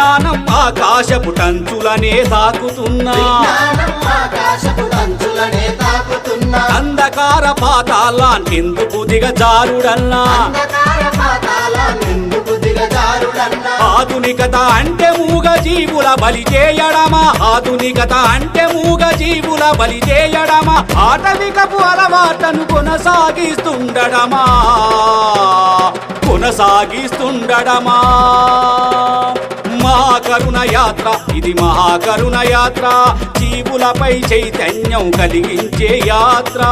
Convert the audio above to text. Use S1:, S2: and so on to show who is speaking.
S1: విజ్ఞానం ఆకాశపు టంచులనే తాకుతున్నా అంధకార పాతాళానికెందుకు దిగజారుడన్నా ఆధునికత అంటే మూగ జీవుల బలి చేయడమా ఆధునికత అంటే మూగ జీవుల బలి చేయడమా ఆటవికపు అలవాట్లను కొనసాగిస్తుండడమా మహాకరుణ యాత్ర ఇది మహాకరుణ యాత్ర జీవులపై చైతన్యం కలిగించే యాత్ర